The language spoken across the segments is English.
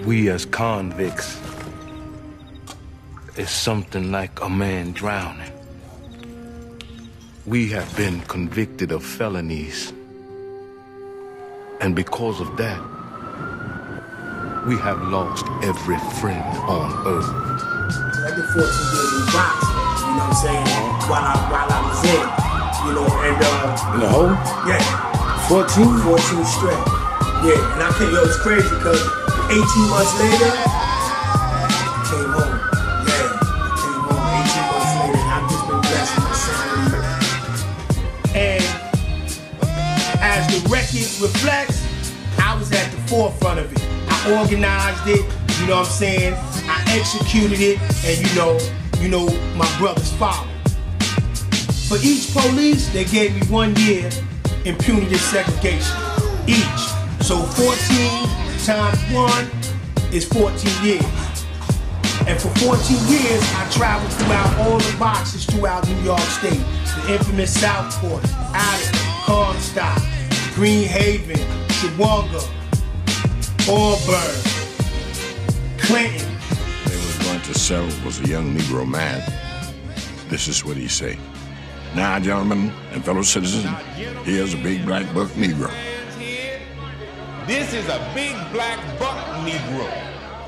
We as convicts is something like a man drowning. We have been convicted of felonies. And because of that, we have lost every friend on earth. I did 14 years in boxing, you know what I'm saying, while I was in, you know, and in the hole? Yeah. 14? 14 straight. Yeah, and I think, yo, it's crazy because 18 months later, I came home. Yeah, I came home 18 months later, and I've just been blessed with my sanity. And as the record reflects, I was at the forefront of it. I organized it, you know what I'm saying? I executed it, and you know, my brothers followed. For each police, they gave me 1 year in punitive segregation, each. So 14 times 1 is 14 years. And for 14 years, I traveled throughout all the boxes throughout New York State. The infamous Southport, Attica, Comstock, Green Haven, Chewonga, Auburn, Clinton. They was going to sell was a young Negro man. This is what he said. Now, gentlemen and fellow citizens, here's a big black buck Negro. This is a big black buck Negro.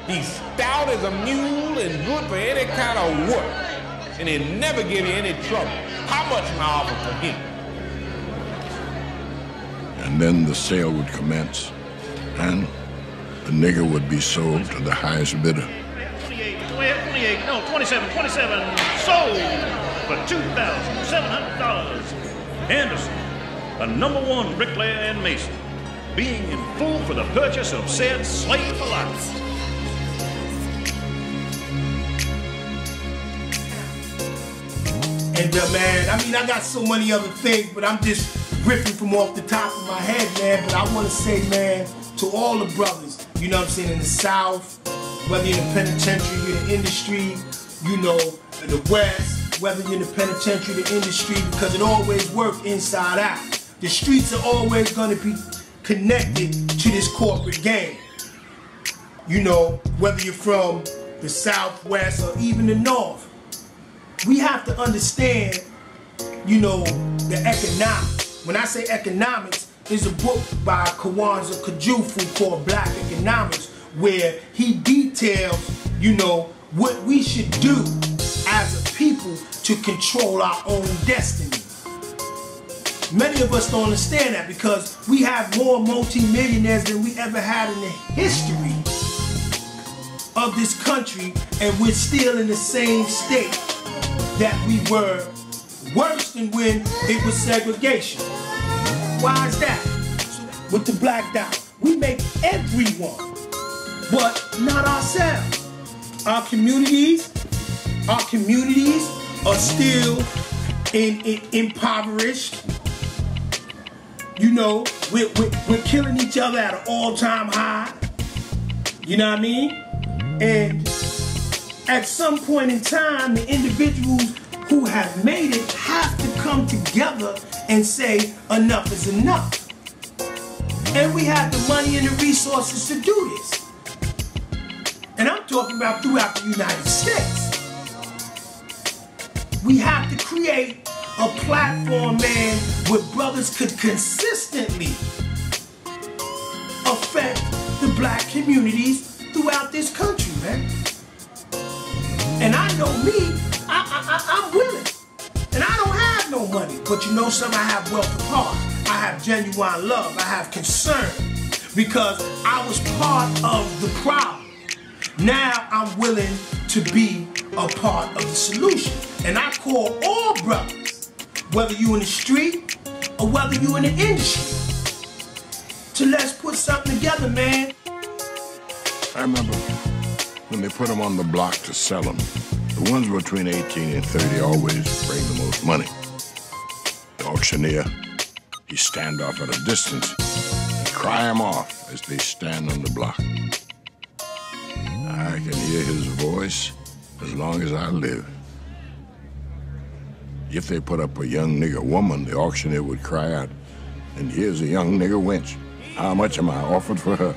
He's stout as a mule and good for any kind of work. And he'll never give you any trouble. How much can I offer for him? And then the sale would commence. And the nigger would be sold to the highest bidder. 28, no, 27, sold for $2,700. Anderson, a #1 bricklayer and mason, being in full for the purchase of said slave for life. And man, I mean, I got so many other things, but I'm just ripping from off the top of my head, man. But I want to say, man, to all the brothers, you know what I'm saying, in the South, whether you're in the penitentiary, you're in the industry, you know, in the West, whether you're in the penitentiary, the industry, because it always works inside out. The streets are always going to be connected to this corporate game. You know, whether you're from the Southwest or even the North, we have to understand, you know, the economics. When I say economics, there's a book by Kwanzaa Kajufu called Black Economics, where he details, you know, what we should do as a people to control our own destiny. Many of us don't understand that because we have more multi-millionaires than we ever had in the history of this country, and we're still in the same state that we were, worse than when it was segregation. Why is that? With the black dollar, we make everyone, but not ourselves. Our communities are still impoverished. You know, we're killing each other at an all-time high. You know what I mean? And at some point in time, the individuals who have made it have to come together and say, enough is enough. And we have the money and the resources to do this. And I'm talking about throughout the United States. We have to create a platform, man, where brothers could consistently affect the black communities throughout this country, man. And I know me, I'm willing. And I don't have no money, but you know something, I have wealth of heart. I have genuine love, I have concern, because I was part of the problem. Now I'm willing to be a part of the solution. And I call all brothers, whether you in the street or whether you in the industry, to let's put something together, man. I remember when they put them on the block to sell them, the ones between 18 and 30 always bring the most money. The auctioneer, he stand off at a distance and cry them off as they stand on the block. I can hear his voice as long as I live. If they put up a young nigger woman, the auctioneer would cry out, and here's a young nigger wench. How much am I offered for her?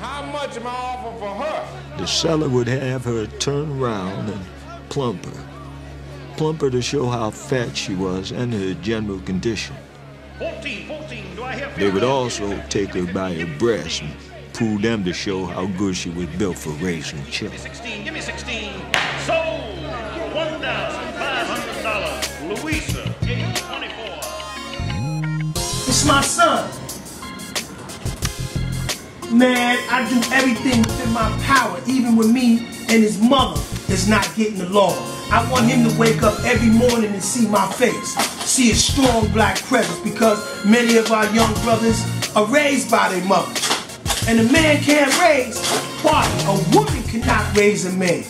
How much am I offer for her? The seller would have her turn around and plump her. Plump her to show how fat she was and her general condition. 14, do I have They would also take her by her breasts and pull them to show how good she was built for raising children. Give me 16. Sold for $1,500. Louisa, age 24. It's my son. Man, I do everything within my power, even when me and his mother is not getting along. I want him to wake up every morning and see my face, see a strong black presence, because many of our young brothers are raised by their mothers. And a man can't raise, why? A woman cannot raise a man.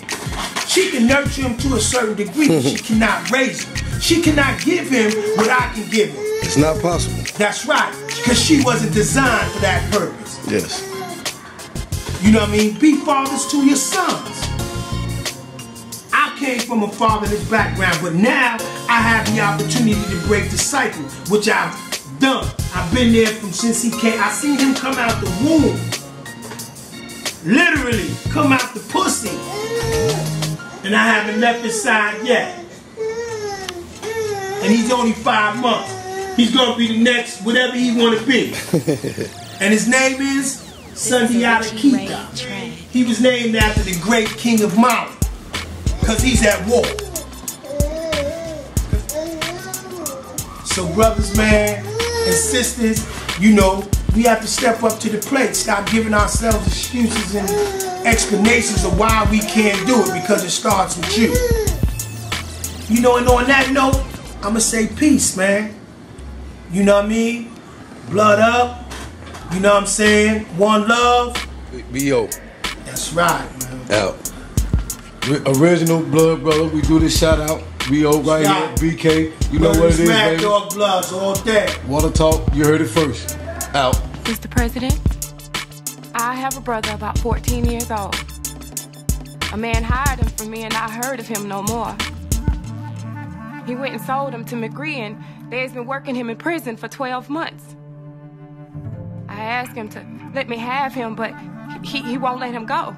She can nurture him to a certain degree, but she cannot raise him. She cannot give him what I can give him. It's not possible. That's right, because she wasn't designed for that purpose. Yes. You know what I mean? Be fathers to your sons. I came from a fatherless background, but now I have the opportunity to break the cycle, which I've done. I've been there from since he came. I seen him come out the womb. Literally, come out the pussy. And I haven't left his side yet. And he's only 5 months. He's gonna be the next, whatever he wanna be. And his name is Sundiata Keita. He was named after the great king of Mali, because he's at war. So brothers, man, and sisters, you know, we have to step up to the plate. Stop giving ourselves excuses and explanations of why we can't do it, because it starts with you. You know, and on that note, I'ma say peace, man. You know what I mean? Blood up. You know what I'm saying? One love. B.O. That's right, man. Out. Original blood brother. We do this shout out. B.O. right here. BK. You know what it is, Mad baby. Dog Bloods all day. Watatalk. You heard it first. Out. Mr. President, I have a brother about 14 years old. A man hired him from me and I heard of him no more. He went and sold him to McGree and they's been working him in prison for 12 months. I asked him to let me have him, but he won't let him go.